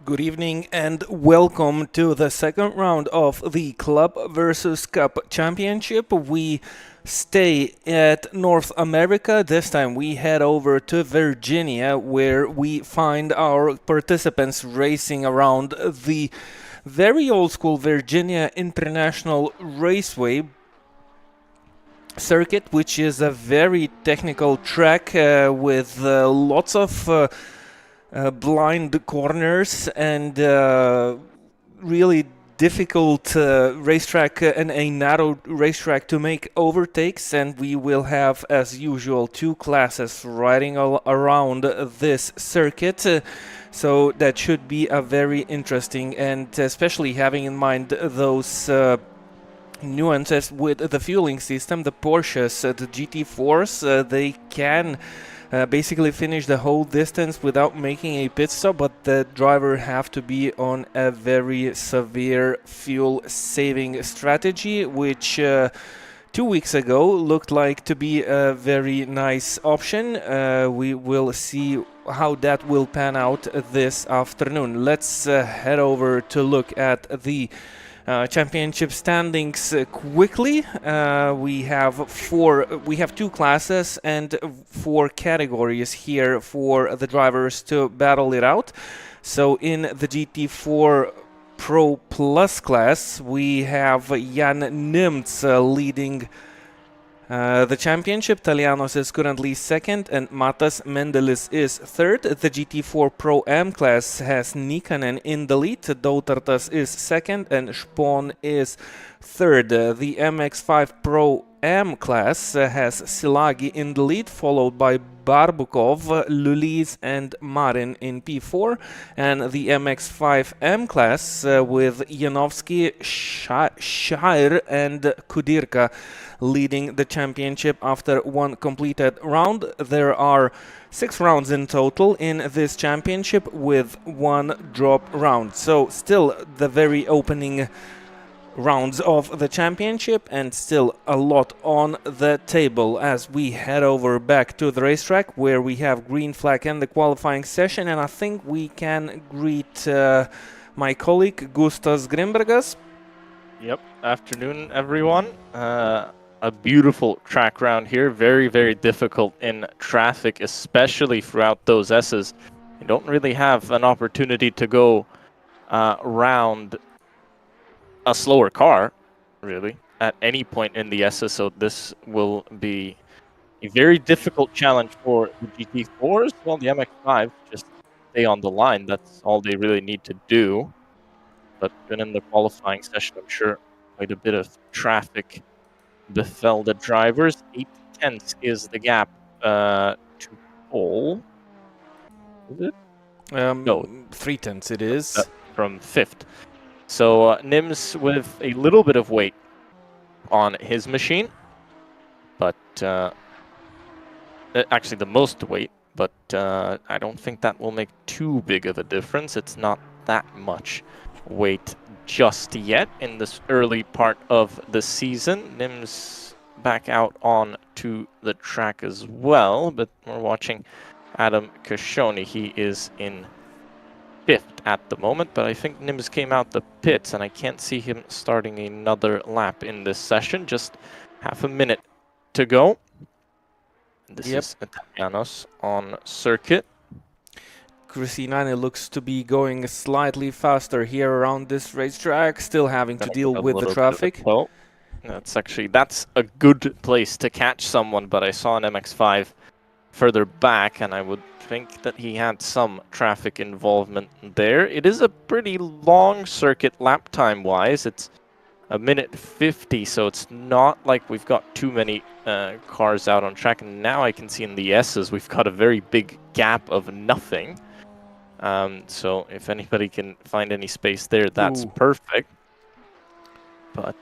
Good evening and welcome to the second round of the Club versus Cup Championship. We stay at North America. This time we head over to Virginia, where we find our participants racing around the very old school Virginia International Raceway circuit, which is a very technical track with lots of blind corners and really difficult racetrack and a narrow racetrack to make overtakes, and we will have, as usual, two classes riding all around this circuit. So that should be a very interesting, and especially having in mind those nuances with the fueling system. The Porsches, the GT4s, they can basically finish the whole distance without making a pit stop, but the driver have to be on a very severe fuel saving strategy, which 2 weeks ago looked like to be a very nice option. We will see how that will pan out this afternoon. Let's head over to look at the championship standings quickly. We have two classes and four categories here for the drivers to battle it out. So in the GT4 Pro Plus class, we have Jan Nimtz leading the championship. Talianos is currently second and Matas Mendelis is third. The GT4 Pro M class has Nikanen in the lead. Dautartas is second and Spon is third. The MX5 Pro M class has Silagi in the lead, followed by Barbukov, Lulis and Marin in P4. And the MX5M class with Janovsky, Shire and Kudirka leading the championship after one completed round. There are 6 rounds in total in this championship with one drop round. So still the very opening rounds of the championship and still a lot on the table as we head over back to the racetrack, where we have green flag and the qualifying session. And I think we can greet my colleague Gustas Grimbergas. Yep, afternoon everyone. A beautiful track round here, very, very difficult in traffic, especially throughout those S's. You don't really have an opportunity to go around a slower car, really, at any point in the S's, so this will be a very difficult challenge for the GT4s. Well, the MX-5 just stay on the line, that's all they really need to do. But then in the qualifying session, I'm sure quite a bit of traffic befell the drivers. 8 tenths is the gap to pole. Is it? No, 3 tenths it is. From 5th. So Nims with a little bit of weight on his machine, but actually the most weight, but I don't think that will make too big of a difference. It's not that much weight just yet in this early part of the season. Nims back out on to the track as well, but we're watching Adam Kashoni. He is in 5th at the moment, but I think Nims came out the pits and I can't see him starting another lap in this session. Just half a minute to go. This is Italianos on circuit. Crucinani looks to be going slightly faster here around this racetrack, still having to deal with the traffic. That's a good place to catch someone, but I saw an MX-5 further back and I would think that he had some traffic involvement there. It is a pretty long circuit lap time wise. It's a minute 50, so it's not like we've got too many cars out on track. And now I can see in the S's we've got a very big gap of nothing. So if anybody can find any space there, that's perfect. But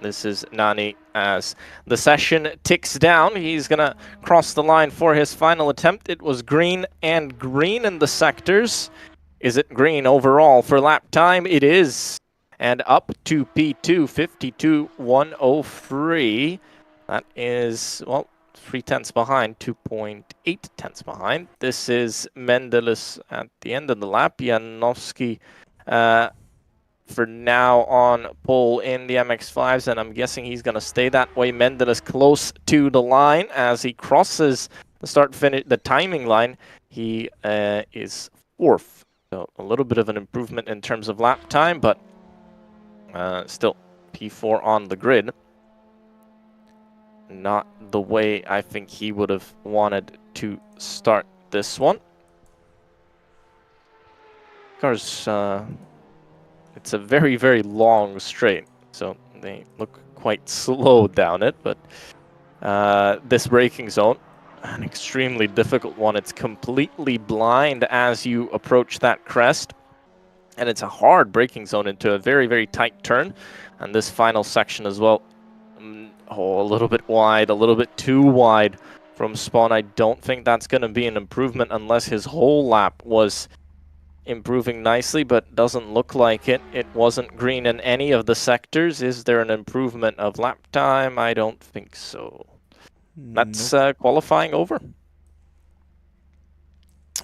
this is Nani as the session ticks down. He's going to cross the line for his final attempt. It was green and green in the sectors. Is it green overall for lap time? It is. And up to P2, 52.103. That is, well, 3 tenths behind, 2.8 tenths behind. This is Mendelis at the end of the lap. Janowski for now on pole in the MX-5s, and I'm guessing he's going to stay that way. Mendelis close to the line as he crosses the timing line. He is 4th, so a little bit of an improvement in terms of lap time, but still P4 on the grid. Not the way I think he would have wanted to start this one. Cars, it's a very, very long straight, so they look quite slow down it, but this braking zone, an extremely difficult one. It's completely blind as you approach that crest, and it's a hard braking zone into a very, very tight turn, and this final section as well. Oh, a little bit wide, a little bit too wide from Spawn. I don't think that's going to be an improvement unless his whole lap was improving nicely, but doesn't look like it. It wasn't green in any of the sectors. Is there an improvement of lap time? I don't think so. That's qualifying over.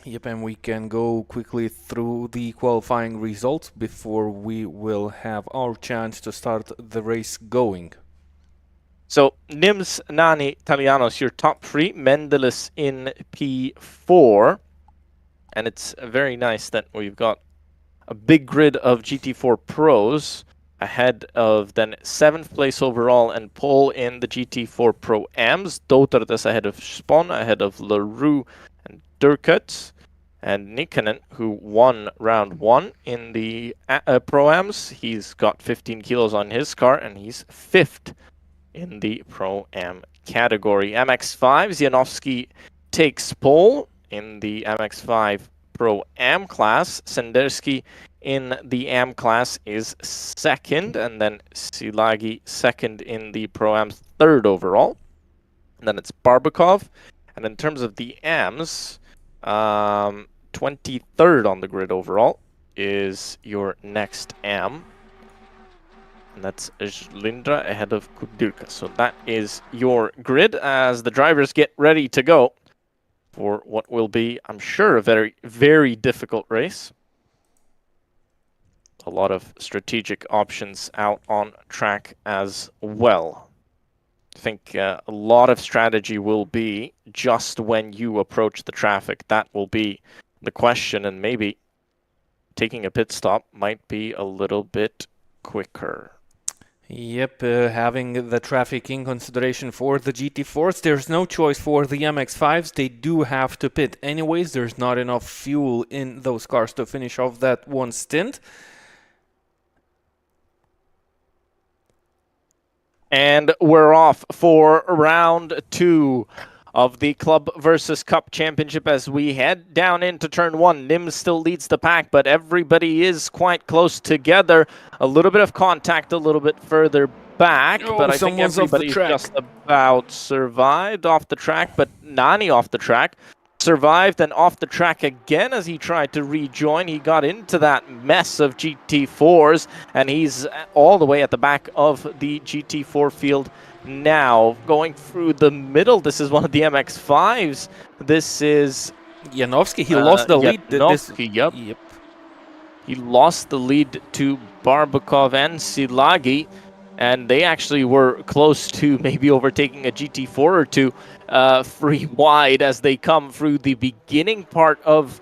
Yep, and we can go quickly through the qualifying results before we will have our chance to start the race going. So, Nims, Nani, Italianos, your top 3. Mendelis in P4. And it's very nice that we've got a big grid of GT4 Pros ahead of then 7th place overall and pole in the GT4 Pro-Ams. Dotardes ahead of Spon, ahead of LaRue and Durkut. And Nikkanen, who won round 1 in the Pro-Ams. He's got 15 kilos on his car and he's 5th in the Pro-Am category. MX-5, Janowski takes pole in the MX-5 Pro-Am class. Senderski in the Am class is 2nd, and then Silagi 2nd in the Pro-Am's 3rd overall. And then it's Barbakov. And in terms of the Ams, 23rd on the grid overall is your next Am. And that's Lindra ahead of Kudirka. So that is your grid as the drivers get ready to go for what will be, I'm sure, a very, very difficult race. A lot of strategic options out on track as well. I think a lot of strategy will be just when you approach the traffic. That will be the question, and maybe taking a pit stop might be a little bit quicker. Yep, having the traffic in consideration for the GT4s, there's no choice for the MX-5s. They do have to pit anyways. There's not enough fuel in those cars to finish off that one stint. And we're off for round 2 of the Club versus Cup Championship as we head down into turn 1. Nims still leads the pack, but everybody is quite close together. A little bit of contact a little bit further back, but I think everybody's just about survived off the track. But Nani off the track survived and off the track again as he tried to rejoin. He got into that mess of GT4s, and he's all the way at the back of the GT4 field now. Going through the middle, this is one of the MX-5s. This is Janowski. He lost the lead. Janowski, yep. He lost the lead to Barbakov and Silagi, and they actually were close to maybe overtaking a GT4 or two free wide as they come through the beginning part of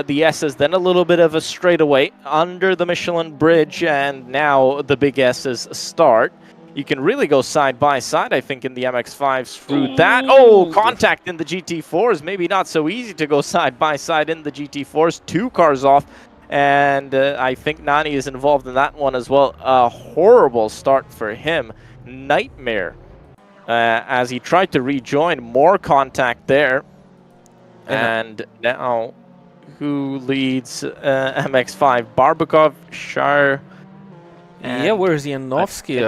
the S's, then a little bit of a straightaway under the Michelin bridge, and now the big S's start. You can really go side by side, I think, in the MX-5s through that. Oh, contact in the GT4s. Maybe not so easy to go side by side in the GT4s. 2 cars off, and I think Nani is involved in that one as well. A horrible start for him. Nightmare. As he tried to rejoin, more contact there. And now, who leads MX-5? Barbakov, Shar. Yeah, where's Janowski?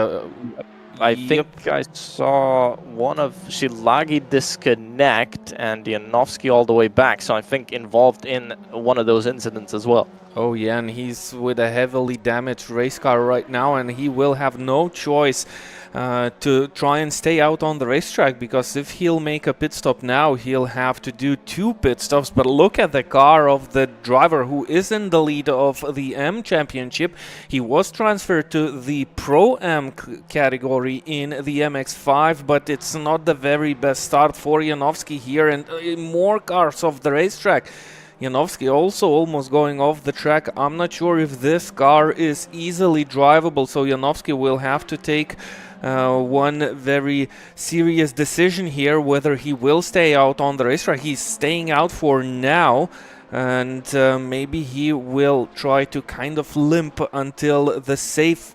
I think I saw one of Silagi disconnect and Janowski all the way back. So I think involved in one of those incidents as well. Oh yeah, and he's with a heavily damaged race car right now, and he will have no choice to try and stay out on the racetrack, because if he'll make a pit stop now, he'll have to do 2 pit stops. But look at the car of the driver who is in the lead of the M Championship. He was transferred to the Pro-Am category in the MX-5, but it's not the very best start for Janowski here, and more cars off the racetrack. Janowski also almost going off the track. I'm not sure if this car is easily drivable, so Janowski will have to take one very serious decision here, whether he will stay out on the racetrack. He's staying out for now, and maybe he will try to kind of limp until the safe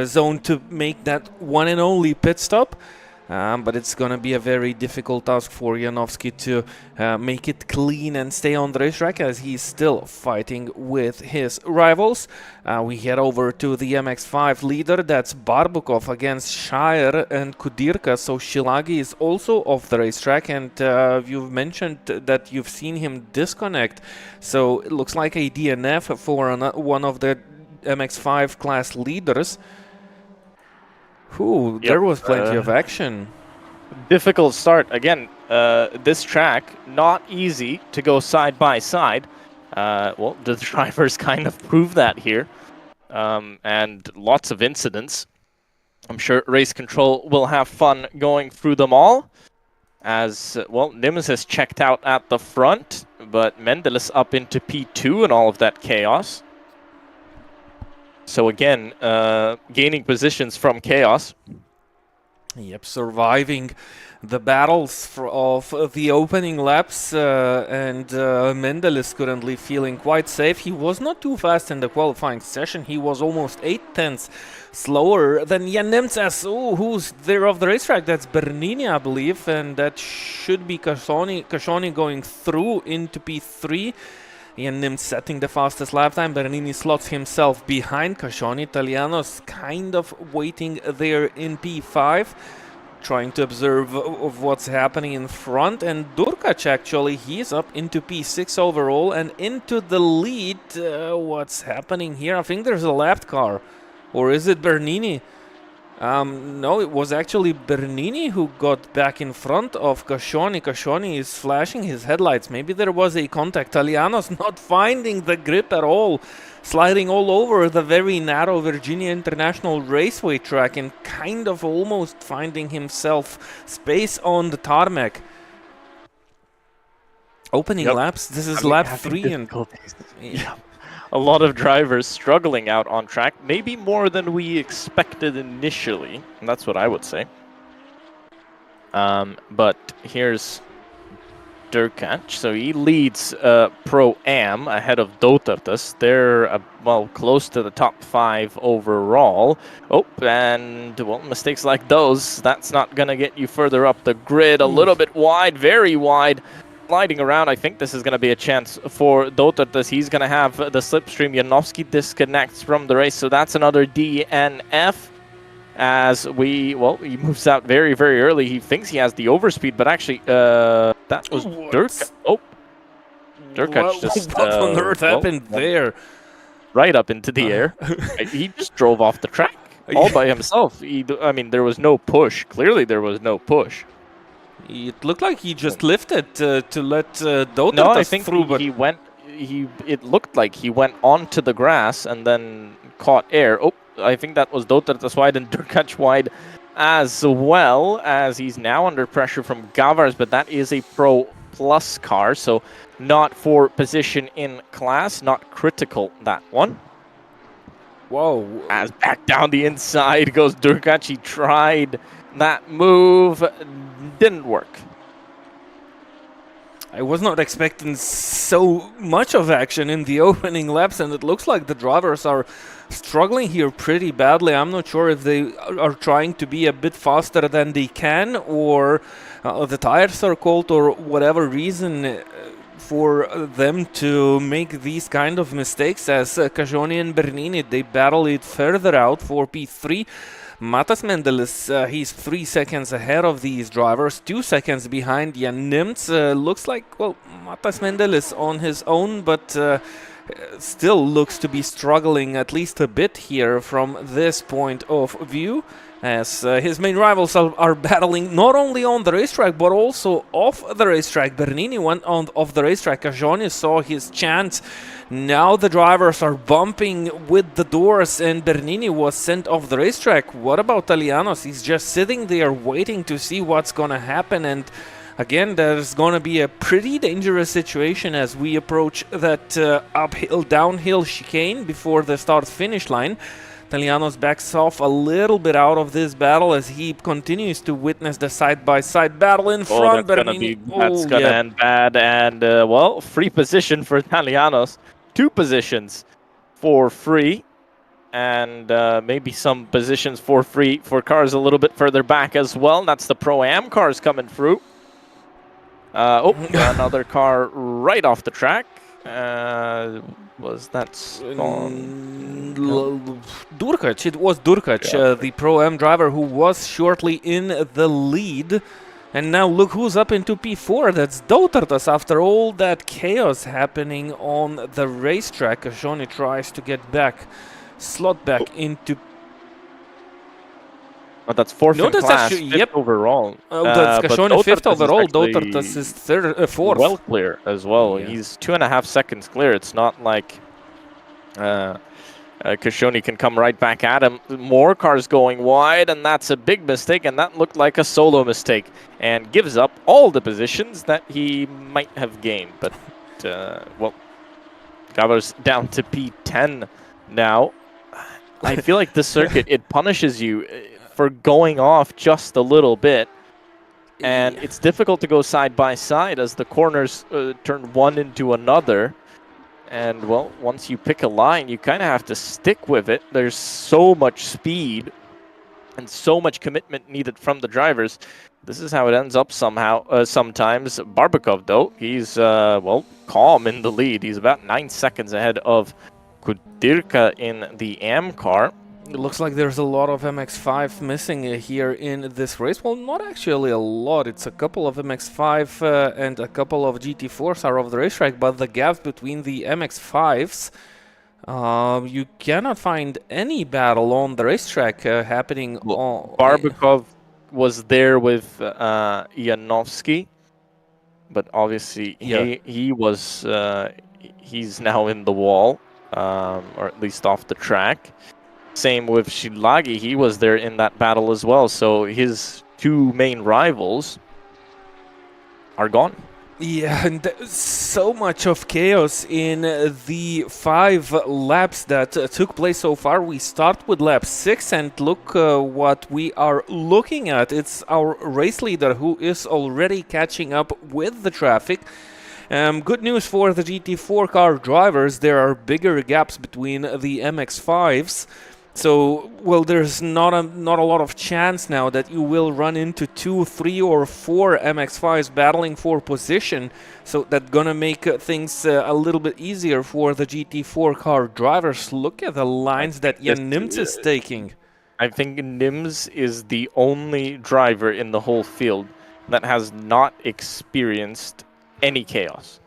zone to make that one and only pit stop. But it's going to be a very difficult task for Janowski to make it clean and stay on the racetrack, as he's still fighting with his rivals. We head over to the MX-5 leader. That's Barbukov against Shire and Kudirka. So Shilagi is also off the racetrack, and you've mentioned that you've seen him disconnect. So it looks like a DNF for one of the MX-5 class leaders. Ooh, Yep, there was plenty of action. Difficult start. Again, this track, not easy to go side by side. Well, the drivers kind of prove that here. And lots of incidents. I'm sure race control will have fun going through them all. As, well, Nims has checked out at the front, but Mendelis up into P2 and all of that chaos. So again, gaining positions from chaos. Yep, surviving the battles of the opening laps, and Mendelis currently feeling quite safe. He was not too fast in the qualifying session. He was almost 8/10 slower than Jan Nemtsas, who's there off the racetrack. That's Bernini, I believe, and that should be Kashoni going through into P3. Jan Nims setting the fastest lap time. Bernini slots himself behind Kashoni. Italiano's kind of waiting there in P5, trying to observe of what's happening in front. And Durkac, actually, he's up into P6 overall and into the lead. What's happening here? I think there's a lap car. Or is it Bernini? No, it was actually Bernini who got back in front of Kashoni. Kashoni is flashing his headlights. Maybe there was a contact. Italiano's not finding the grip at all, sliding all over the very narrow Virginia International Raceway track and kind of almost finding himself space on the tarmac. Opening laps. This is lap 3 and yeah. A lot of drivers struggling out on track, maybe more than we expected initially. And that's what I would say. But here's Durkac. So he leads Pro-Am ahead of Dotartas. They're, well, close to the top 5 overall. Oh, and, well, mistakes like those, that's not going to get you further up the grid. A little bit wide, very wide. Sliding around, I think this is going to be a chance for Dotartas. He's going to have the slipstream. Janowski disconnects from the race, so that's another DNF. As he moves out very, very early. He thinks he has the overspeed, but actually, that was Durkac. Oh, Durkac just... What on earth happened there? Right up into the air. He just drove off the track all by himself. I mean, there was no push. Clearly, there was no push. It looked like he just lifted to let Dotartas no, I think through, but he went. It looked like he went onto the grass and then caught air. Oh, I think that was Dotartas wide and Durkac wide as well, as he's now under pressure from Gavars, but that is a Pro Plus car, so not for position in class, not critical, that one. Whoa. As back down the inside goes Durkac. He tried that move, didn't work. I was not expecting so much of action in the opening laps, and it looks like the drivers are struggling here pretty badly. I'm not sure if they are trying to be a bit faster than they can, or the tires are cold, or whatever reason for them to make these kind of mistakes. As Kashoni and Bernini, they battle it further out for P3. Matas Mendelis, he's 3 seconds ahead of these drivers, 2 seconds behind Jan Nims. Looks like, well, Matas Mendelis on his own, but still looks to be struggling at least a bit here from this point of view, as his main rivals are battling not only on the racetrack but also off the racetrack. Bernini went on off the racetrack. Cajoni saw his chance. Now the drivers are bumping with the doors, and Bernini was sent off the racetrack. What about Talianos? He's just sitting there waiting to see what's gonna happen, and again, there's going to be a pretty dangerous situation as we approach that uphill, downhill chicane before the start-finish line. Talianos backs off a little bit out of this battle as he continues to witness the side-by-side battle in front. That's going to end bad, and, well, free position for Talianos. 2 positions for free, and maybe some positions for free for cars a little bit further back as well. That's the Pro-Am cars coming through. Another car right off the track. Was that Durkac? It was Durkac, the Pro-Am driver who was shortly in the lead. And now look who's up into P4. That's Dautartas after all that chaos happening on the racetrack. Cajoni tries to get back, slot back into. Oh, that's fourth in class, fifth overall. That's Cajoni fifth overall. Dautartas is fourth. Well clear as well. Yeah. He's 2.5 seconds clear. It's not like Cajoni can come right back at him. More cars going wide, and that's a big mistake, and that looked like a solo mistake, and gives up all the positions that he might have gained. But, well, Gabber's down to P10 now. I feel like this circuit, it punishes you for going off just a little bit, and it's difficult to go side by side as the corners turn one into another. And well, once you pick a line, you kind of have to stick with it. There's so much speed and so much commitment needed from the drivers. This is how it ends up somehow. Sometimes Barbakov, though, he's well, calm in the lead. He's about 9 seconds ahead of Kudirka in the AM car. It looks like there's a lot of MX-5 missing here in this race. Well, not actually a lot. It's a couple of MX-5 and a couple of GT4s are off the racetrack, but the gaps between the MX-5s, you cannot find any battle on the racetrack happening. Barbakov was there with Janovsky, but obviously he was he's now in the wall, or at least off the track. Same with Shilagi, he was there in that battle as well, so his 2 main rivals are gone. Yeah, and so much of chaos in the 5 laps that took place so far. We start with lap 6, and look what we are looking at. It's our race leader who is already catching up with the traffic. Good news for the GT4 car drivers, there are bigger gaps between the MX-5s. So, well, there's not a lot of chance now that you will run into 2, 3, or 4 MX-5s battling for position. So that's gonna make things a little bit easier for the GT4 car drivers. Look at the lines that Jan Nims is taking. I think Nims is the only driver in the whole field that has not experienced any chaos.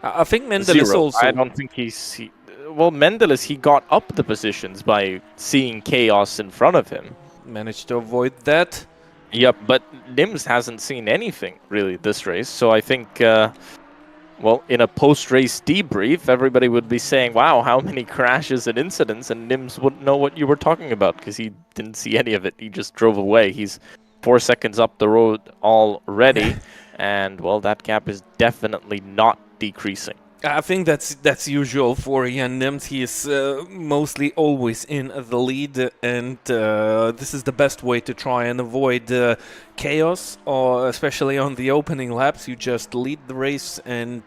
I think Mendel is also. I don't think he's. Well, Mendelis, he got up the positions by seeing chaos in front of him. Managed to avoid that. Yep, but Nims hasn't seen anything, really, this race. So I think, well, in a post-race debrief, everybody would be saying, wow, how many crashes and incidents, and Nims wouldn't know what you were talking about because he didn't see any of it. He just drove away. He's 4 seconds up the road already, and, well, that gap is definitely not decreasing. I think that's usual for Jan Nims. He is mostly always in the lead, and this is the best way to try and avoid chaos, or especially on the opening laps. You just lead the race and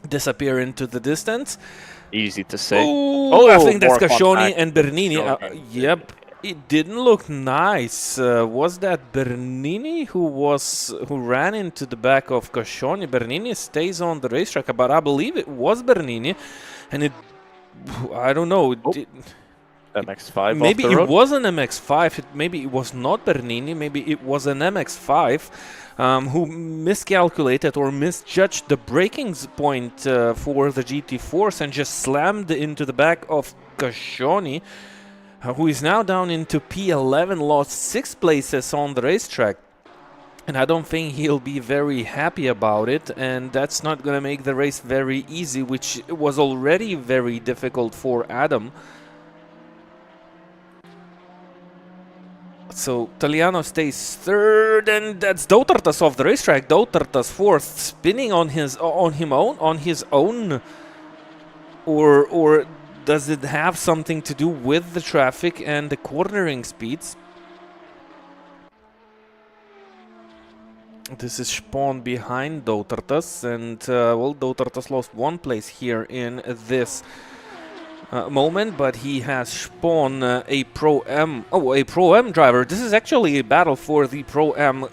disappear into the distance. Easy to say. I think that's Cajoni and Bernini. Yep. It didn't look nice. Was that Bernini who ran into the back of Cajoni? Bernini stays on the racetrack, but I believe it was Bernini, and I don't know. MX-5 off Maybe the it road? was an MX-5, maybe it was not Bernini, maybe it was an MX-5 who miscalculated or misjudged the braking point for the GT Force and just slammed into the back of Cascioni, who is now down into P11, lost 6 places on the racetrack. And I don't think he'll be very happy about it, and that's not gonna make the race very easy, which was already very difficult for Adam. So Taliano stays third, and that's Dautartas off the racetrack. Dautartas fourth, spinning on his own, or does it have something to do with the traffic and the cornering speeds? This is Spawn behind Dautartas, and well, Dautartas lost 1 place here in this moment, but he has Spawn, a Pro-M. Oh, a Pro-M driver. This is actually a battle for the Pro-M.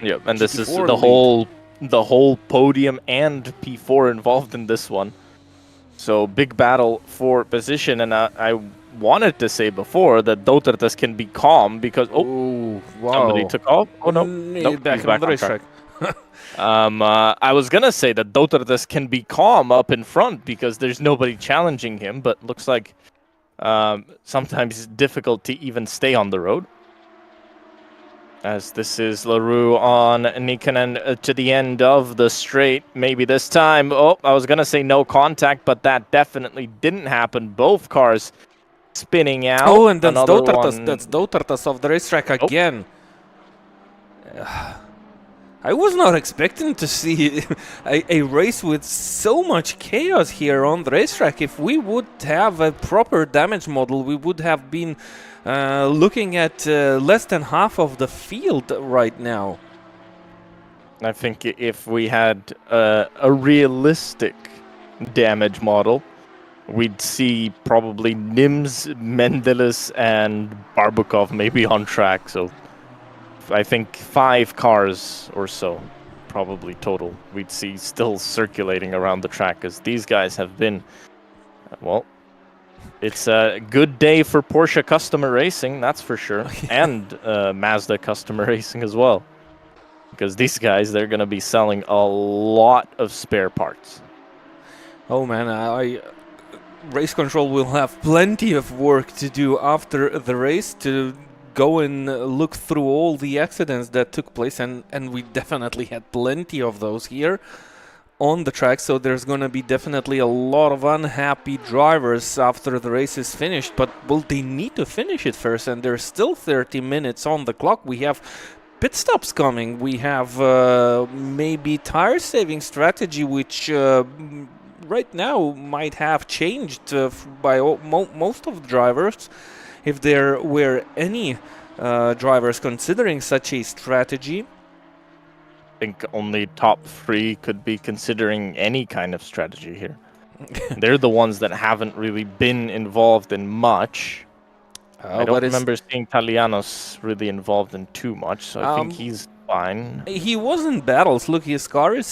Yeah, and this is GT4 the whole podium and P4 involved in this one. So big battle for position, and I wanted to say before that Dautartas can be calm because wow, somebody took off. Oh no, nope, back he's on the racetrack. I was gonna say that Dautartas can be calm up in front because there's nobody challenging him, but looks like sometimes it's difficult to even stay on the road. As this is LaRue on Nikkanen to the end of the straight. Maybe this time. Oh, I was gonna say no contact, but that definitely didn't happen. Both cars spinning out. Oh, and that's Another Dautartas. one. That's Dautartas off the racetrack again. I was not expecting to see a race with so much chaos here on the racetrack. If we would have a proper damage model, we would have been looking at less than half of the field right now. I think if we had a realistic damage model, we'd see probably Nims, Mendelis, and Barbukov maybe on track. So I think 5 cars or so, probably total, we'd see still circulating around the track, because these guys have been, well, it's a good day for Porsche customer racing, that's for sure, and Mazda customer racing as well, because these guys, they're going to be selling a lot of spare parts. Oh man, race control will have plenty of work to do after the race to go and look through all the accidents that took place, and we definitely had plenty of those here on the track, so there's going to be definitely a lot of unhappy drivers after the race is finished, but well, they need to finish it first, and there's still 30 minutes on the clock. We have pit stops coming, we have maybe tire saving strategy, which right now might have changed by most of the drivers. If there were any drivers considering such a strategy. I think only top 3 could be considering any kind of strategy here. They're the ones that haven't really been involved in much. I don't remember seeing Talianos really involved in too much, so I think he's fine. He was in battles. Look, his car is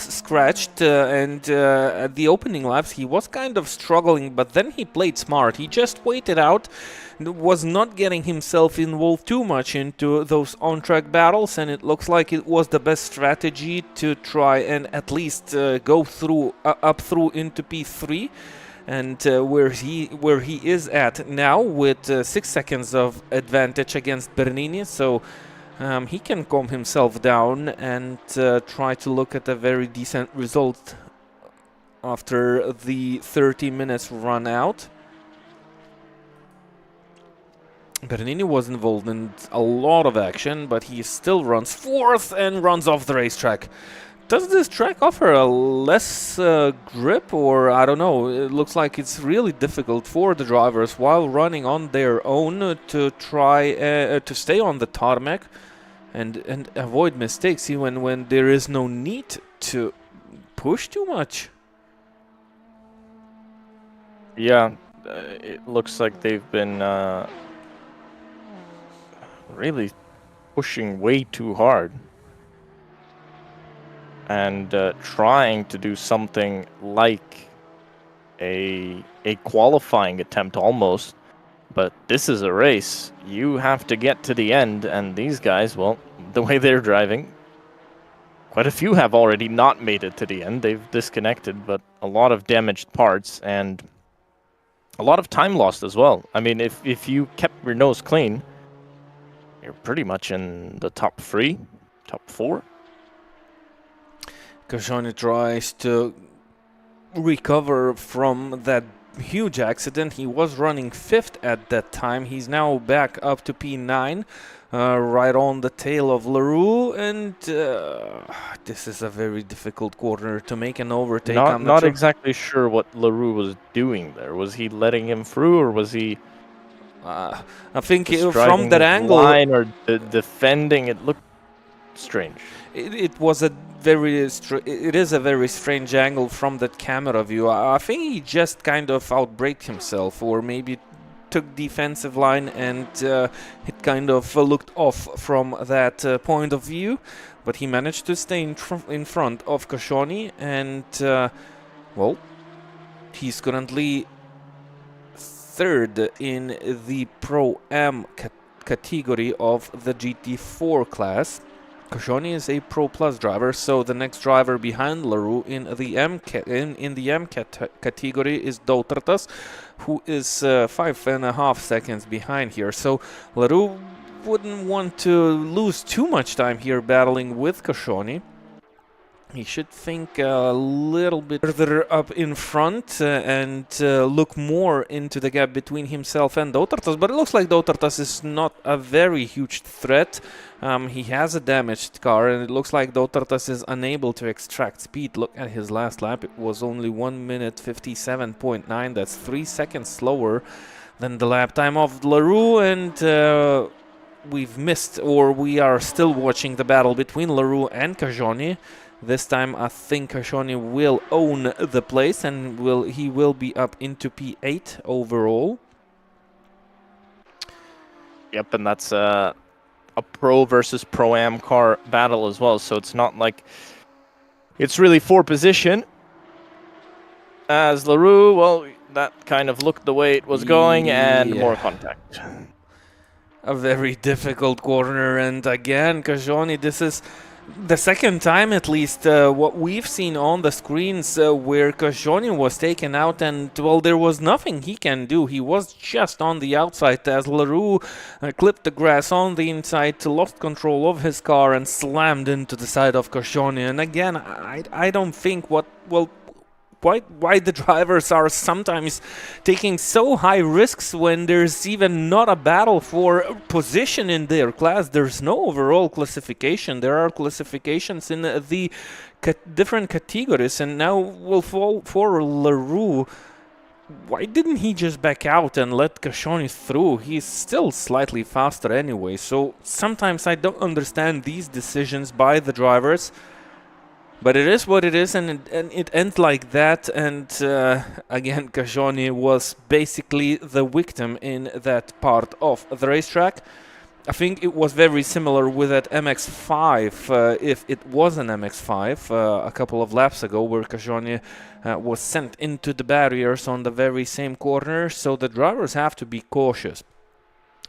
scratched, and at the opening laps he was kind of struggling, but then he played smart. He just waited out, was not getting himself involved too much into those on-track battles, and it looks like it was the best strategy to try and at least go through up through into P3. And where he is at now with 6 seconds of advantage against Bernini, so he can calm himself down and try to look at a very decent result after the 30 minutes run out. Bernini was involved in a lot of action, but he still runs 4th and runs off the racetrack. Does this track offer a less grip, or I don't know, it looks like it's really difficult for the drivers while running on their own to try to stay on the tarmac and avoid mistakes even when there is no need to push too much. Yeah, it looks like they've been really pushing way too hard. And trying to do something like a qualifying attempt almost. But this is a race. You have to get to the end, and these guys, well, the way they're driving, quite a few have already not made it to the end. They've disconnected, but a lot of damaged parts and a lot of time lost as well. I mean, if you kept your nose clean, you're pretty much in the top 3, top 4. Khashoggi tries to recover from that huge accident. He was running 5th at that time. He's now back up to P9, right on the tail of LaRue, and this is a very difficult corner to make an overtake. I'm not exactly sure what LaRue was doing there. Was he letting him through, or was he? I think from that angle, line or defending, it looked strange. It was a it is a very strange angle from that camera view. I think he just kind of outbraked himself, or maybe took defensive line and it kind of looked off from that point of view. But he managed to stay in front of Khashoggi, and well, he's currently 3rd in the Pro-Am category of the GT4 class. Khashoggi is a Pro Plus driver, so the next driver behind LaRue in the M category is Dautartas, who is 5.5 seconds behind here. So LaRue wouldn't want to lose too much time here battling with Khashoggi. He should think a little bit further up in front and look more into the gap between himself and Dautartas. But it looks like Dautartas is not a very huge threat. He has a damaged car, and it looks like Dautartas is unable to extract speed. Look at his last lap. It was only 1 minute 57.9. That's 3 seconds slower than the lap time of LaRue, and we've missed, or we are still watching the battle between LaRue and Khashoggi. This time I think Khashoggi will own the place, and he will be up into P8 overall. Yep, and that's a pro versus pro-am car battle as well, so it's not like it's really for position. As LaRue, well, that kind of looked the way it was going, and more contact. A very difficult corner, and again, Khashoggi, this is the second time, at least, what we've seen on the screens where Khashoggi was taken out, and, well, there was nothing he can do. He was just on the outside as LaRue clipped the grass on the inside, lost control of his car, and slammed into the side of Khashoggi. And again, I don't think why the drivers are sometimes taking so high risks when there's even not a battle for position in their class. There's no overall classification. There are classifications in the different categories, and now for LaRue, why didn't he just back out and let Khashoggi through? He's still slightly faster anyway, so sometimes I don't understand these decisions by the drivers. But it is what it is, and it ends like that. And again, Khashoggi was basically the victim in that part of the racetrack. I think it was very similar with that MX-5, if it was an MX-5, a couple of laps ago, where Khashoggi was sent into the barriers on the very same corner. So the drivers have to be cautious,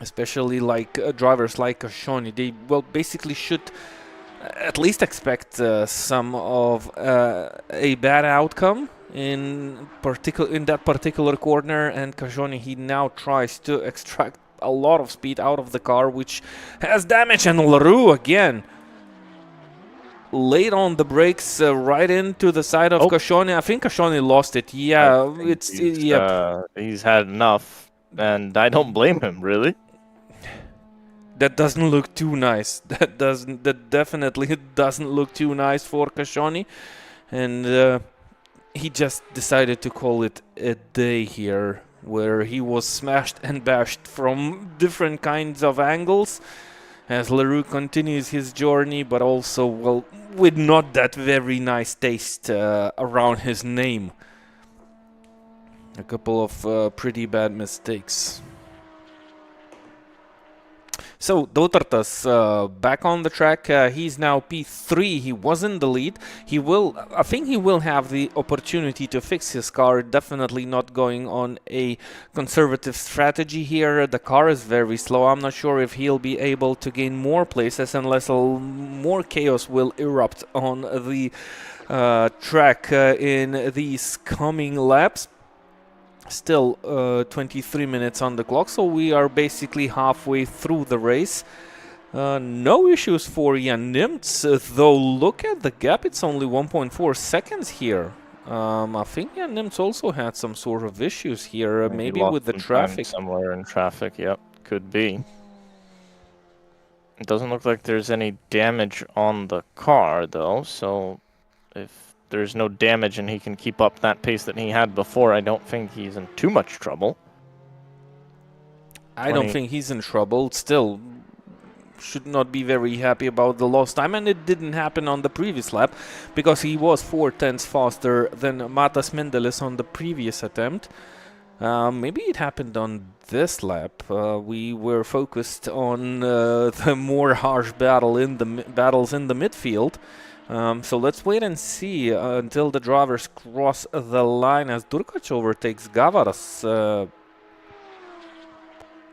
especially like drivers like Khashoggi. They, well, basically should at least expect some of a bad outcome in that particular corner. And Khashoggi, he now tries to extract a lot of speed out of the car, which has damage. And LaRue again laid on the brakes right into the side of Khashoggi. I think Khashoggi lost it. Yeah, he's had enough, and I don't blame him, really. That doesn't look too nice. That definitely doesn't look too nice for Khashoggi, and he just decided to call it a day here, where he was smashed and bashed from different kinds of angles, as LaRue continues his journey, but also, well, with not that very nice taste around his name. A couple of pretty bad mistakes. So Dotartas back on the track. He's now P3. He was in the lead. I think he will have the opportunity to fix his car. Definitely not going on a conservative strategy here. The car is very slow. I'm not sure if he'll be able to gain more places unless more chaos will erupt on the track in these coming laps. Still 23 minutes on the clock, so we are basically halfway through the race. No issues for Jan Nimtz, though look at the gap, it's only 1.4 seconds here. I think Jan Nimtz also had some sort of issues here, maybe with the traffic. Somewhere in traffic, yep, could be. It doesn't look like there's any damage on the car, though, so if there's no damage and he can keep up that pace that he had before, I don't think he's in too much trouble. I don't think he's in trouble. Still, should not be very happy about the lost time, and it didn't happen on the previous lap because he was 4/10 faster than Matas Mendeles on the previous attempt. Maybe it happened on this lap. We were focused on the more harsh battles in the midfield. So let's wait and see until the drivers cross the line as Durkac overtakes Gavaras.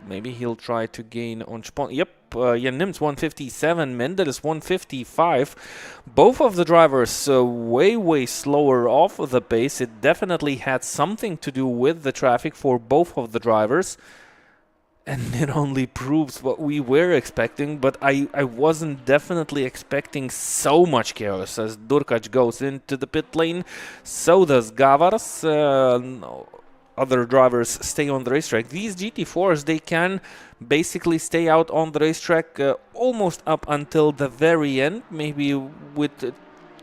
Maybe he'll try to gain on Spon. Yep, Jan Nimtz 157, Mendeles 155. Both of the drivers way slower off the pace. It definitely had something to do with the traffic for both of the drivers. And it only proves what we were expecting, but I wasn't definitely expecting so much chaos as Durkac goes into the pit lane. So does Gavaras. Other drivers stay on the racetrack. These GT4s, they can basically stay out on the racetrack almost up until the very end. Maybe with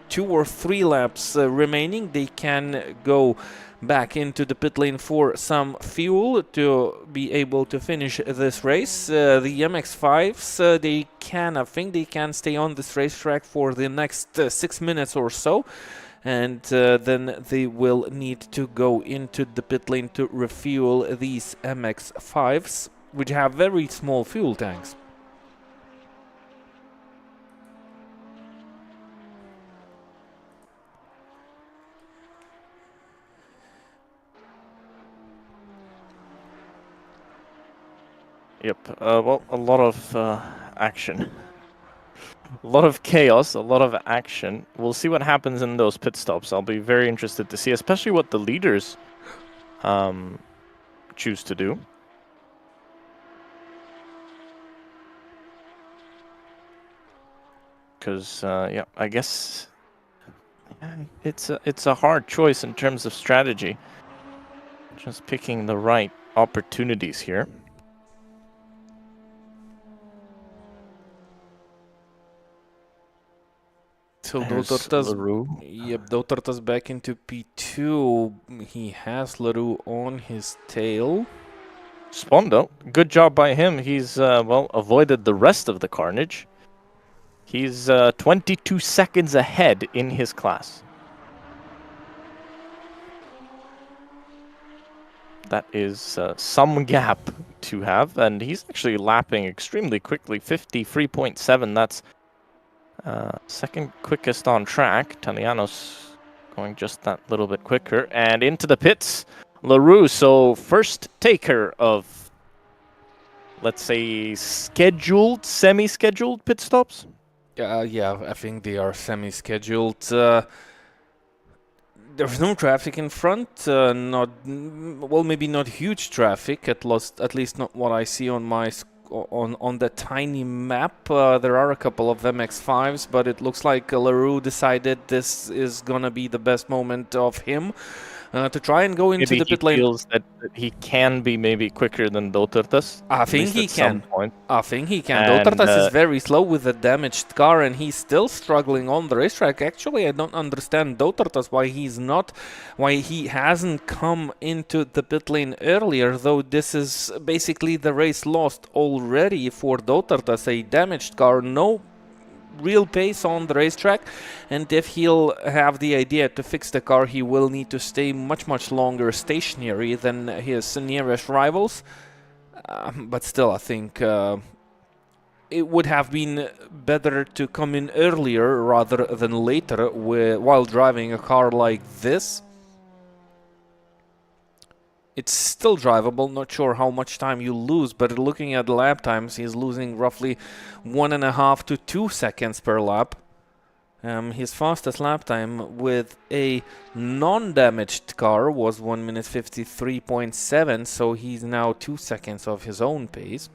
2 or 3 laps remaining, they can go back into the pit lane for some fuel to be able to finish this race. The MX-5s, I think they can stay on this racetrack for the next 6 minutes or so. And then they will need to go into the pit lane to refuel these MX-5s, which have very small fuel tanks. Yep, well, a lot of action. A lot of chaos, a lot of action. We'll see what happens in those pit stops. I'll be very interested to see, especially what the leaders choose to do. Because, yeah, I guess it's a hard choice in terms of strategy. Just picking the right opportunities here. So Dotartas back into P2. He has LaRue on his tail. Spondo, good job by him. He's, well, avoided the rest of the carnage. He's 22 seconds ahead in his class. That is some gap to have, and he's actually lapping extremely quickly, 53.7. That's second quickest on track. Talianos going just that little bit quicker. And into the pits, LaRue. So first taker of, let's say, scheduled, semi-scheduled pit stops? Yeah, I think they are semi-scheduled. There's no traffic in front. Maybe not huge traffic. At least not what I see on my on the tiny map. There are a couple of MX-5s, but it looks like LaRue decided this is gonna be the best moment of him to try and go into the pit lane. Maybe he feels that he can be maybe quicker than Dotartas. I think he can. I think he can. Dotartas is very slow with a damaged car, and he's still struggling on the racetrack. Actually, I don't understand Dotartas why he hasn't come into the pit lane earlier. Though this is basically the race lost already for Dotartas. A damaged car, no real pace on the racetrack, and if he'll have the idea to fix the car, he will need to stay much longer stationary than his nearest rivals. But still, I think it would have been better to come in earlier rather than later while driving a car like this. It's still drivable, not sure how much time you lose, but looking at the lap times, he's losing roughly 1.5 to 2 seconds per lap. His fastest lap time with a non-damaged car was 1 minute 53.7, so he's now 2 seconds of his own pace.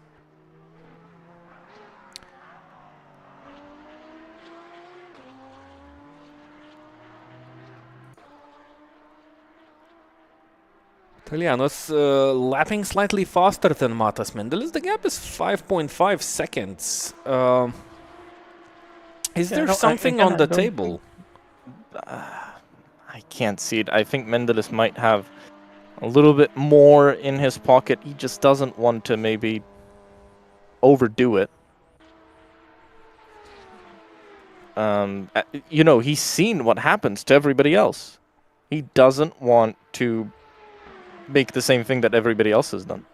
Italiano's lapping slightly faster than Matas Mendelis. The gap is 5.5 seconds. Is there something on the table? I can't see it. I think Mendelis might have a little bit more in his pocket. He just doesn't want to maybe overdo it. You know, he's seen what happens to everybody else. He doesn't want to make the same thing that everybody else has done.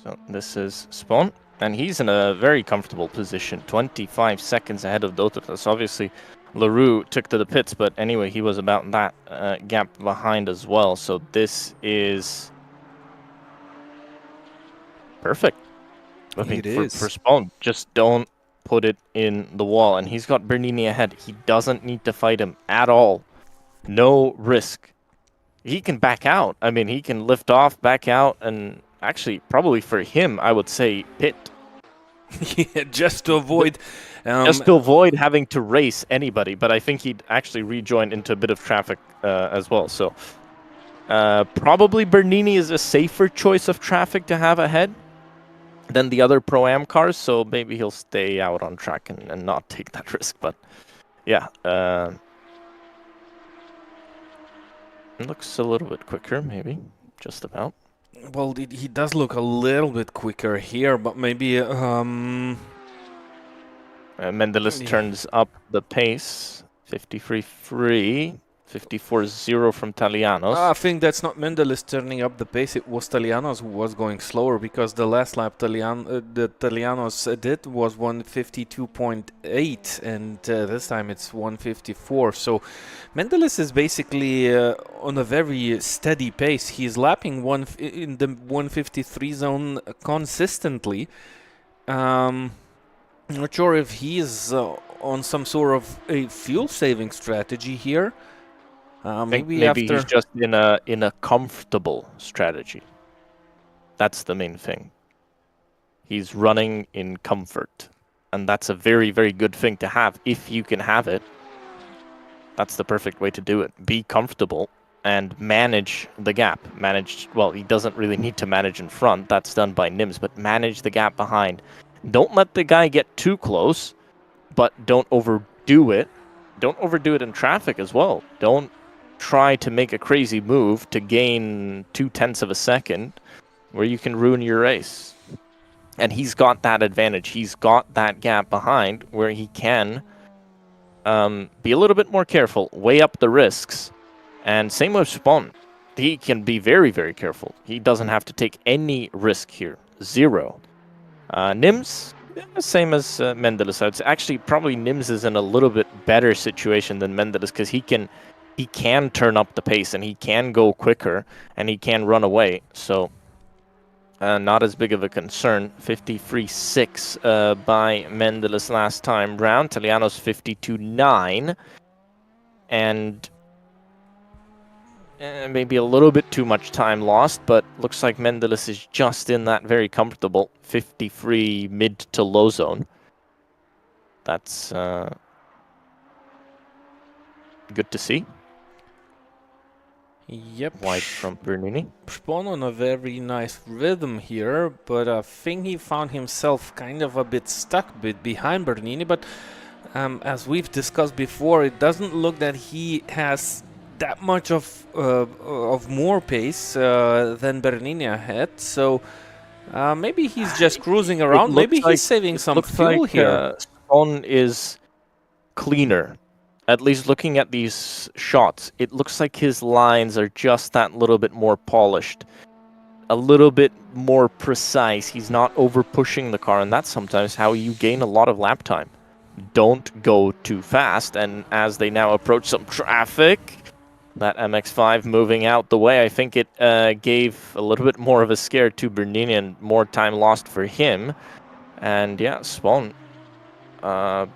So this is Spawn, and he's in a very comfortable position, 25 seconds ahead of Dotartas. Obviously, LaRue took to the pits, but anyway, he was about that gap behind as well. So this is perfect. I mean, for Spawn, just don't put it in the wall. And he's got Bernini ahead. He doesn't need to fight him at all. No risk. He can back out. I mean, he can lift off, back out, and actually, probably for him, I would say pit. Yeah, just to avoid... just to avoid having to race anybody. But I think he'd actually rejoin into a bit of traffic as well. So probably Bernini is a safer choice of traffic to have ahead than the other Pro-Am cars, so maybe he'll stay out on track and not take that risk. But yeah, it looks a little bit quicker, maybe, just about. Well, he does look a little bit quicker here, but maybe... Mendelis turns up the pace, 53.3. 54.0 from Talianos. I think that's not Mendelis turning up the pace. It was Talianos who was going slower, because the last lap the Talianos did was 152.8, and this time it's 154. So Mendelis is basically on a very steady pace. He's lapping in the 153 zone consistently. Not sure if he's on some sort of a fuel-saving strategy here. Maybe he's just in a comfortable strategy. That's the main thing. He's running in comfort, and that's a very, very good thing to have. If you can have it, that's the perfect way to do it. Be comfortable and manage the gap. Well, he doesn't really need to manage in front. That's done by Nims, but manage the gap behind. Don't let the guy get too close, but don't overdo it. Don't overdo it in traffic as well. Don't try to make a crazy move to gain 0.2 of a second where you can ruin your race. And he's got that advantage. He's got that gap behind where he can be a little bit more careful, weigh up the risks. And same with Spawn. He can be very, very careful. He doesn't have to take any risk here. Zero. Nims, same as Mendelis. I'd say actually probably Nims is in a little bit better situation than Mendelis, because he can turn up the pace and he can go quicker and he can run away. So not as big of a concern. 53.6 by Mendelis last time round. Talianos 52.9. And maybe a little bit too much time lost, but looks like Mendelis is just in that very comfortable 53 mid to low zone. That's good to see. Yep. Wide from Bernini. Spawn on a very nice rhythm here, but I think he found himself kind of a bit stuck behind Bernini. But as we've discussed before, it doesn't look that he has that much of more pace than Bernini had. So maybe he's just cruising around. Maybe he's saving some fuel here. Spawn is cleaner at least looking at these shots, it looks like his lines are just that little bit more polished, a little bit more precise. He's not over pushing the car, and that's sometimes how you gain a lot of lap time. Don't go too fast, and as they now approach some traffic, that MX-5 moving out the way, I think it gave a little bit more of a scare to Bernini and more time lost for him. And yeah, Spawn, I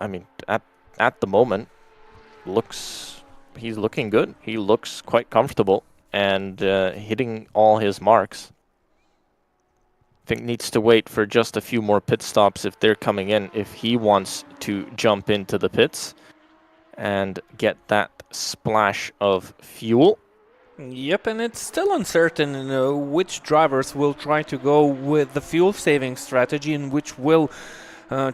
mean, at the moment, he's looking good. He looks quite comfortable and hitting all his marks. I think needs to wait for just a few more pit stops if they're coming in, if he wants to jump into the pits and get that splash of fuel. Yep, and it's still uncertain which drivers will try to go with the fuel-saving strategy and which will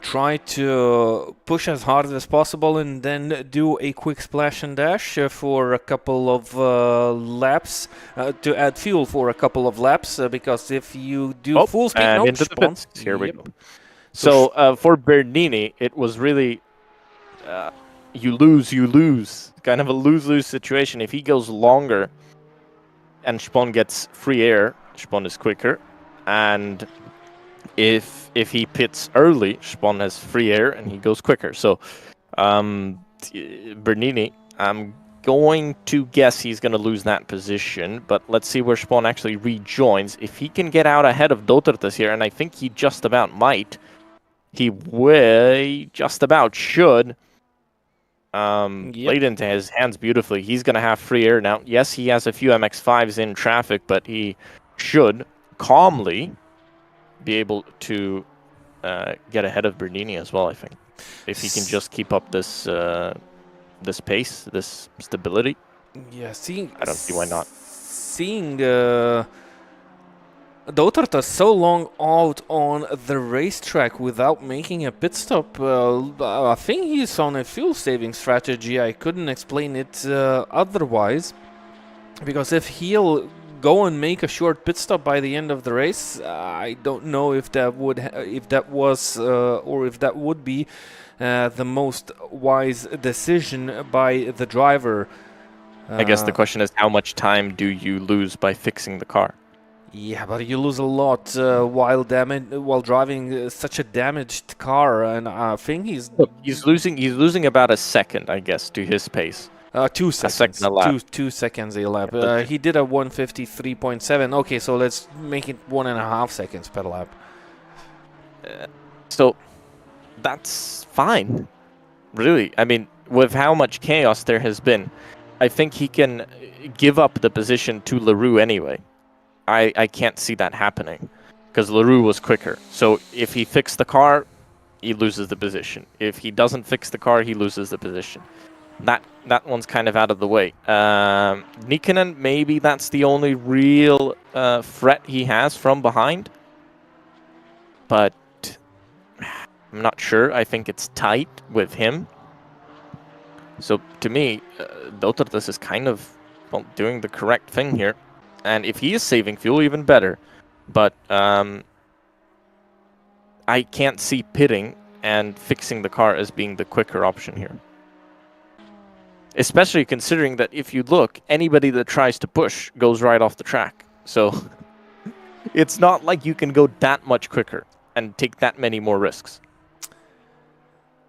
try to push as hard as possible and then do a quick splash and dash for a couple of laps to add fuel for a couple of laps because if you do full speed, and no, into the pits. Here we yep. go. So for Bernini, it was really you lose. Kind of a lose-lose situation. If he goes longer and Spon gets free air, Spon is quicker. And if he pits early, Spon has free air and he goes quicker. So Bernini, I'm going to guess he's going to lose that position, but let's see where Spon actually rejoins. If he can get out ahead of Dotartas here, and I think he just about might, he just about should. Played into his hands beautifully. He's going to have free air now. Yes, he has a few MX-5s in traffic, but he should calmly be able to get ahead of Bernini as well, I think. If he can just keep up this this pace, this stability. Yeah, I don't see why not. Seeing Dotartas so long out on the racetrack without making a pit stop, I think he's on a fuel-saving strategy. I couldn't explain it otherwise, because if he'll go and make a short pit stop by the end of the race, I don't know if that would be the most wise decision by the driver. I guess the question is, how much time do you lose by fixing the car? Yeah, but you lose a lot while driving such a damaged car, and I think he's losing about a second, I guess, to his pace. 2 seconds. A second a lap. 2 seconds a lap. He did a 153.7. Okay, so let's make it 1.5 seconds per lap. So that's fine, really. I mean, with how much chaos there has been, I think he can give up the position to LaRue anyway. I can't see that happening because LaRue was quicker. So if he fixed the car, he loses the position. If he doesn't fix the car, he loses the position. That one's kind of out of the way. Nikkanen, maybe that's the only real threat he has from behind. But I'm not sure. I think it's tight with him. So to me, Dotartas is kind of doing the correct thing here. And if he is saving fuel, even better. But I can't see pitting and fixing the car as being the quicker option here. Especially considering that if you look, anybody that tries to push goes right off the track. So it's not like you can go that much quicker and take that many more risks.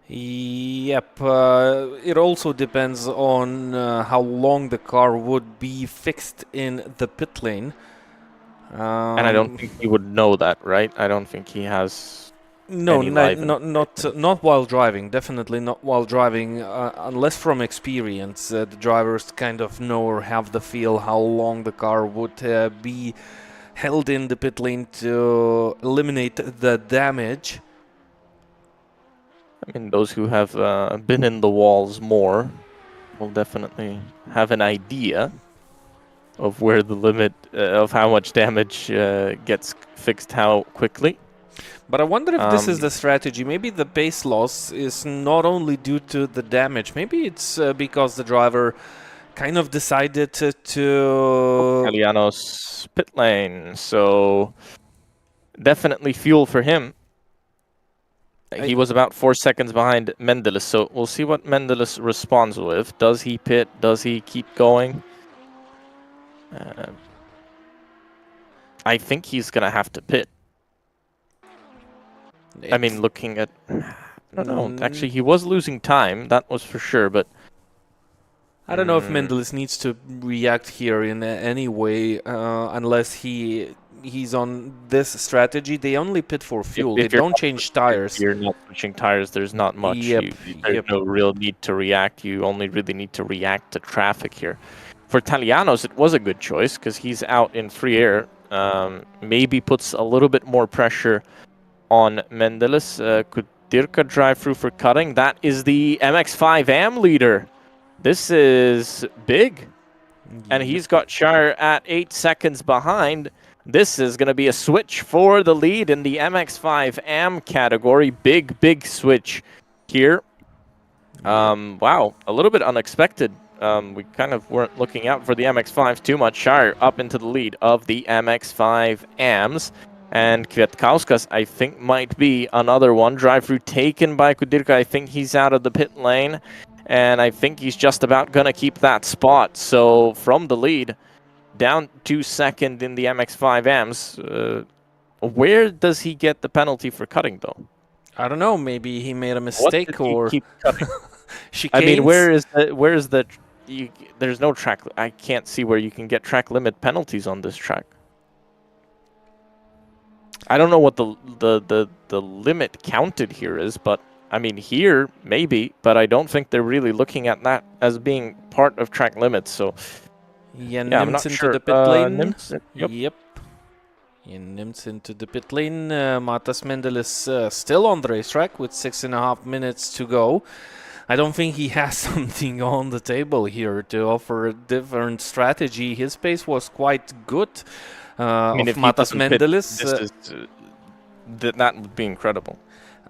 Yep, it also depends on how long the car would be fixed in the pit lane. And I don't think he would know that, right? I don't think he has. No, not while driving. Definitely not while driving, unless from experience, the drivers kind of know or have the feel how long the car would be held in the pit lane to eliminate the damage. I mean, those who have been in the walls more will definitely have an idea of where the limit of how much damage gets fixed how quickly. But I wonder if this is the strategy. Maybe the pace loss is not only due to the damage. Maybe it's because the driver kind of decided to... Italiano's pit lane, so definitely fuel for him. He was about 4 seconds behind Mendeles, so we'll see what Mendeles responds with. Does he pit? Does he keep going? I think he's going to have to pit. I mean, looking at... I don't know. Actually, he was losing time, that was for sure, but... I don't know if Mendeles needs to react here in any way, unless he's on this strategy. They only pit for fuel. They don't change tires. If you're not switching tires, there's not much. There's no real need to react. You only really need to react to traffic here. For Talianos, it was a good choice because he's out in free air. Maybe puts a little bit more pressure on Mendeles. Could Dirka drive through for cutting? That is the MX-5 AM leader. This is big. And he's got Shire at 8 seconds behind. This is going to be a switch for the lead in the MX-5 AM category. Big switch here. Wow, a little bit unexpected. We kind of weren't looking out for the MX-5s too much. Shire up into the lead of the MX-5 AMs. And Kwiatkowskas, I think, might be another one. Drive-through taken by Kudirka. I think he's out of the pit lane. And I think he's just about going to keep that spot. So from the lead, down to second in the MX-5 AMs. Where does he get the penalty for cutting, though? I don't know. Maybe he made a mistake, or keep cutting? Chicanes. I mean, where is the? There's no track. I can't see where you can get track limit penalties on this track. I don't know what the limit counted here is, but I mean here maybe, but I don't think they're really looking at that as being part of track limits. So yeah, I'm not into sure. The pit lane. Yep. Yeah, Nims into the pit lane. Matas Mendeles still on the racetrack with 6.5 minutes to go. I don't think he has something on the table here to offer a different strategy. His pace was quite good. I mean, if Matas Mendeles, that would be incredible.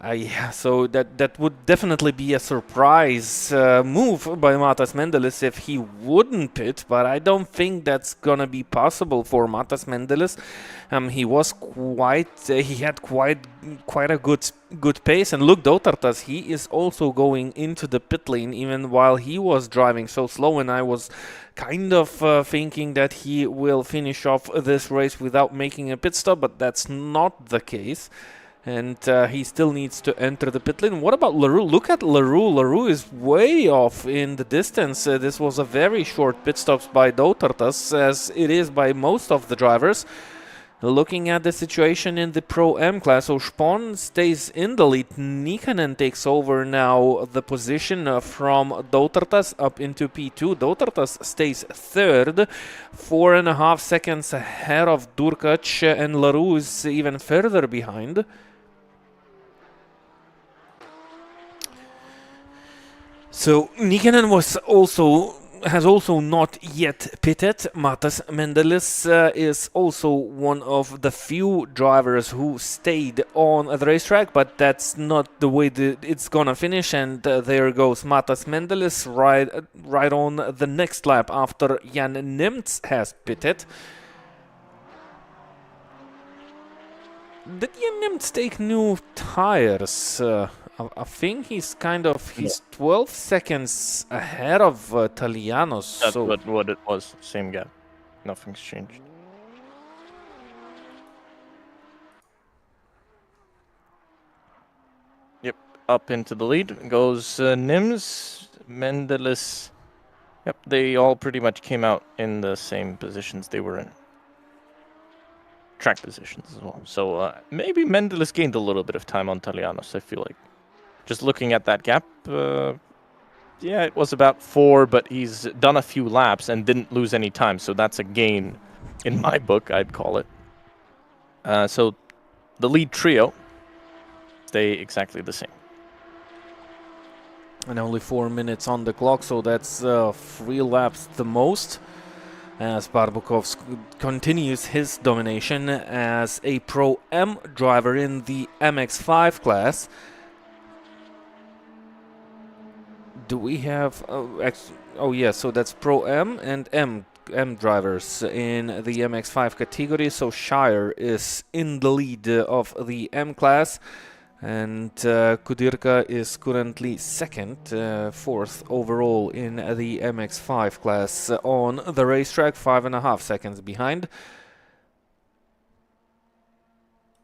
Yeah, so that would definitely be a surprise move by Matas Mendeles if he wouldn't pit, but I don't think that's gonna be possible for Matas Mendeles. He was he had quite a good pace, and look, Dautartas, he is also going into the pit lane even while he was driving so slow, and I was kind of thinking that he will finish off this race without making a pit stop, but that's not the case. And he still needs to enter the pit lane. What about LaRue? Look at LaRue. LaRue is way off in the distance. This was a very short pit stops by Dautartas, as it is by most of the drivers. Looking at the situation in the Pro-M class, Ospon stays in the lead. Nikanen takes over now the position from Dautartas up into P2. Dautartas stays third, 4.5 seconds ahead of Durkac, and LaRue is even further behind. So Nikanen has also not yet pitted. Matas Mendeles is also one of the few drivers who stayed on the racetrack, but that's not the way it's gonna finish. And there goes Matas Mendeles right on the next lap after Jan Nimtz has pitted. Did Jan Nimtz take new tires? I think he's 12 seconds ahead of Talianos. That's what it was. Same gap. Nothing's changed. Yep, up into the lead goes Nims, Mendeles. Yep, they all pretty much came out in the same positions they were in. Track positions as well. So maybe Mendeles gained a little bit of time on Talianos, I feel like. Just looking at that gap, yeah, it was about 4, but he's done a few laps and didn't lose any time, so that's a gain in my book, I'd call it. So the lead trio stay exactly the same. And only 4 minutes on the clock, so that's 3 laps the most. As Barbukov continues his domination as a Pro-M driver in the MX-5 class. Do we have... so that's Pro-M and M drivers in the MX-5 category. So Shire is in the lead of the M class. And Kudirka is currently second, fourth overall in the MX5 class on the racetrack, 5.5 seconds behind.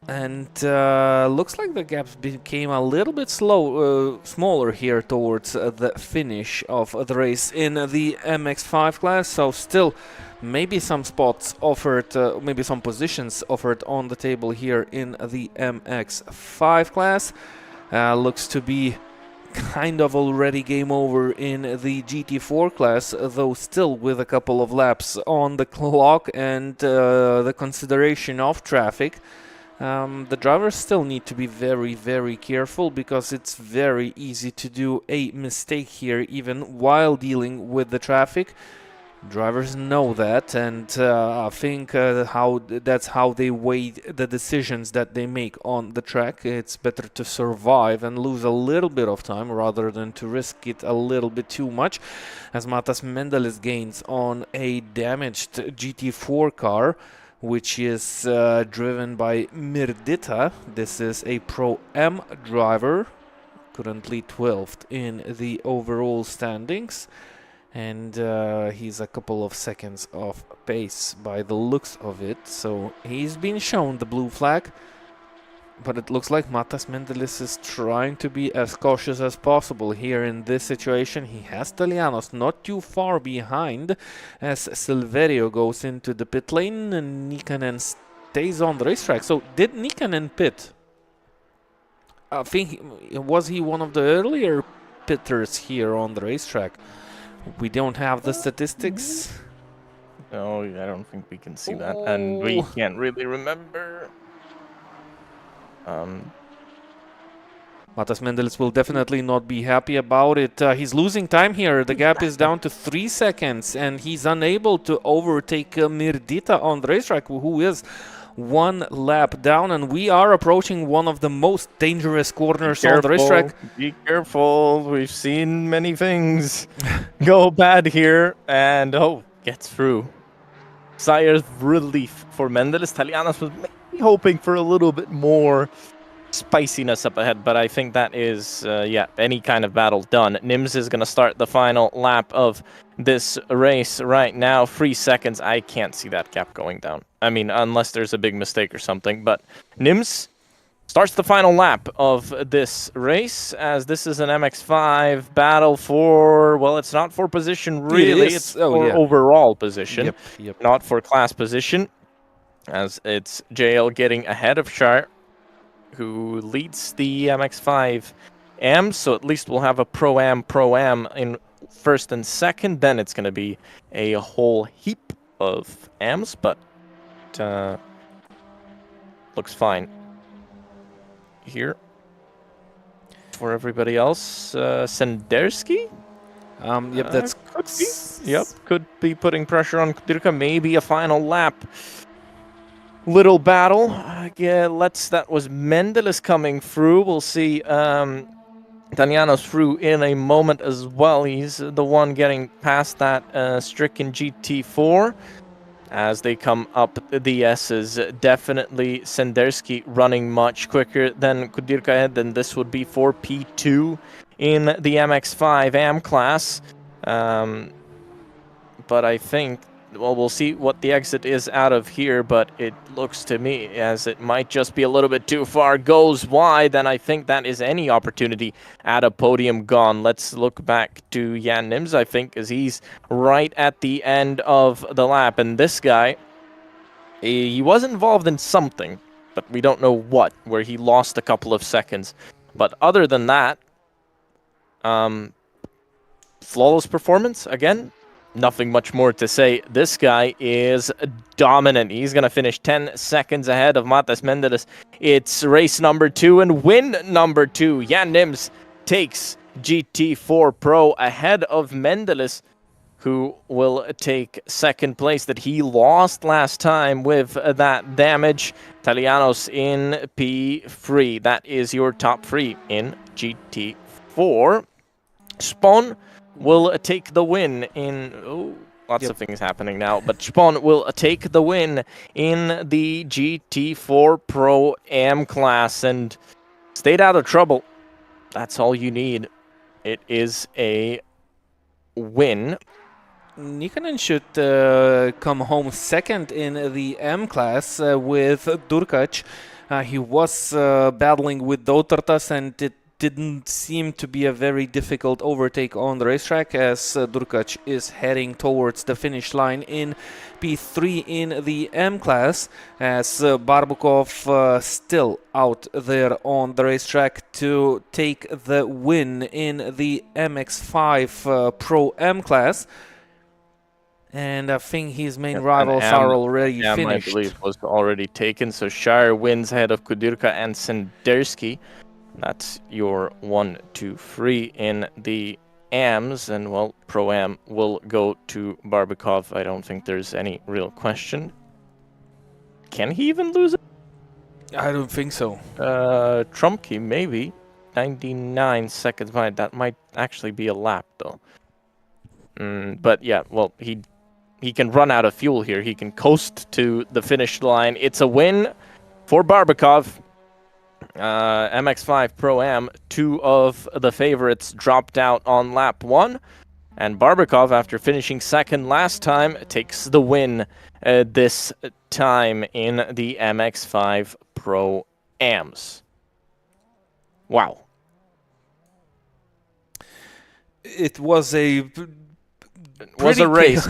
And looks like the gaps became a little bit smaller here towards the finish of the race in the MX5 class. So still, maybe some spots offered, maybe some positions offered on the table here in the MX5 class. Looks to be kind of already game over in the GT4 class, though still with a couple of laps on the clock and the consideration of traffic. The drivers still need to be very, very careful, because it's very easy to do a mistake here even while dealing with the traffic. Drivers know that, and I think that's how they weigh the decisions that they make on the track. It's better to survive and lose a little bit of time rather than to risk it a little bit too much, as Matas Mendelis gains on a damaged GT4 car, which is driven by Mirdita. This is a Pro-M driver, currently 12th in the overall standings, and he's a couple of seconds off pace by the looks of it. So he's been shown the blue flag, but it looks like Matas Mendelis is trying to be as cautious as possible here in this situation. He has Talianos not too far behind as Silverio goes into the pit lane, and Nikanen stays on the racetrack. So did Nikanen pit? I think, was he one of the earlier pitters here on the racetrack? We don't have the statistics. No, I don't think we can see that, and we can't really remember. Matas Mendelis will definitely not be happy about it. He's losing time here. The gap is down to 3 seconds, and he's unable to overtake Mirdita on the racetrack, who is 1 lap down, and we are approaching one of the most dangerous corners on the racetrack. Be careful. We've seen many things go bad here, and gets through. Sire's relief for Mendelis. Talianos was maybe hoping for a little bit more spiciness up ahead, but I think that is, any kind of battle done. Nims is going to start the final lap of this race right now. 3 seconds. I can't see that gap going down. I mean, unless there's a big mistake or something, but Nims starts the final lap of this race, as this is an MX5 battle for, well, it's not for position really, it's for overall position, not for class position, as it's JL getting ahead of Shire, who leads the MX5 AM, so at least we'll have a Pro-Am in first and second. Then it's going to be a whole heap of AMs, but looks fine here for everybody else. Sendersky? That's could be. Could be putting pressure on Kudirka. Maybe a final lap. Little battle. That was Mendelis coming through. We'll see Taniano's through in a moment as well. He's the one getting past that stricken GT4 as they come up the S's. Definitely Sendersky running much quicker than Kudirka, then this would be for P2 in the MX5 AM class. But I think, well, we'll see what the exit is out of here, but it looks to me as it might just be a little bit too far. Goes wide, and I think that is any opportunity at a podium gone. Let's look back to Jan Nims, I think, as he's right at the end of the lap. And this guy, he was involved in something, but we don't know what, where he lost a couple of seconds. But other than that, flawless performance, again. Nothing much more to say. This guy is dominant. He's going to finish 10 seconds ahead of Matas Mendelis. It's race number 2 and win number 2. Jan Nims takes GT4 Pro ahead of Mendelis, who will take second place that he lost last time with that damage. Talianos in P3. That is your top 3 in GT4. Spawn will take the win in... lots of things happening now. But Spawn will take the win in the GT4 Pro AM class. And stayed out of trouble. That's all you need. It is a win. Nikkanen should come home second in the M class with Durkac. He was battling with Dautartas, and it didn't seem to be a very difficult overtake on the racetrack, as Durkac is heading towards the finish line in P3 in the M class, as Barbukov still out there on the racetrack to take the win in the MX5 Pro M class. And I think his main rivals are already finished. I believe was already taken, so Shire wins ahead of Kudirka and Sendersky. That's your 1, 2, 3 in the AMs, and well, Pro-Am will go to Barbukov. I don't think there's any real question. Can he even lose it? I don't think so. Trumpke, maybe. 99 seconds behind. That might actually be a lap, though. But yeah, well, he can run out of fuel here. He can coast to the finish line. It's a win for Barbukov. MX5 Pro-Am, 2 of the favorites dropped out on lap 1. And Barbukov, after finishing second last time, takes the win this time in the MX5 Pro-Ams. Wow. It was a race.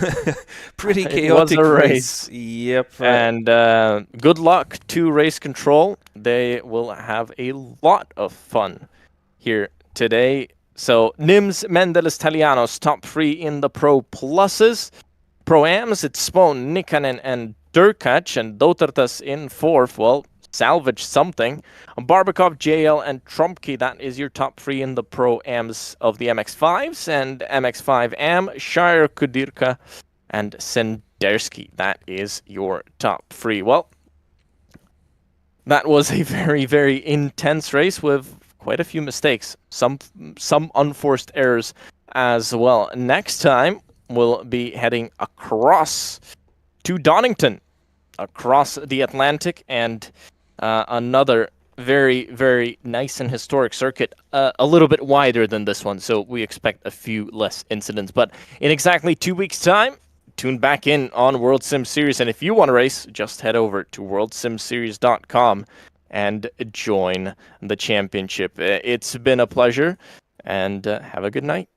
Pretty chaotic race. Yep. And good luck to Race Control. They will have a lot of fun here today. So Nims, Mendeles, Talianos, top 3 in the Pro Pluses. Pro-Ams, it's Spohn, Nikkanen, and Durkac, and Dautartas in 4th. Well, salvage something. Barbukov, JL, and Trumpke, that is your top 3 in the Pro-Ams of the MX5s, and MX5 AM, Shire, Kudirka, and Sendersky. That is your top 3. Well, that was a very, very intense race with quite a few mistakes. Some unforced errors as well. Next time, we'll be heading across to Donington, across the Atlantic, and another very, very nice and historic circuit, a little bit wider than this one, so we expect a few less incidents. But in exactly 2 weeks' time, tune back in on WorldSimSeries, and if you want to race, just head over to WorldSimSeries.com and join the championship. It's been a pleasure, and have a good night.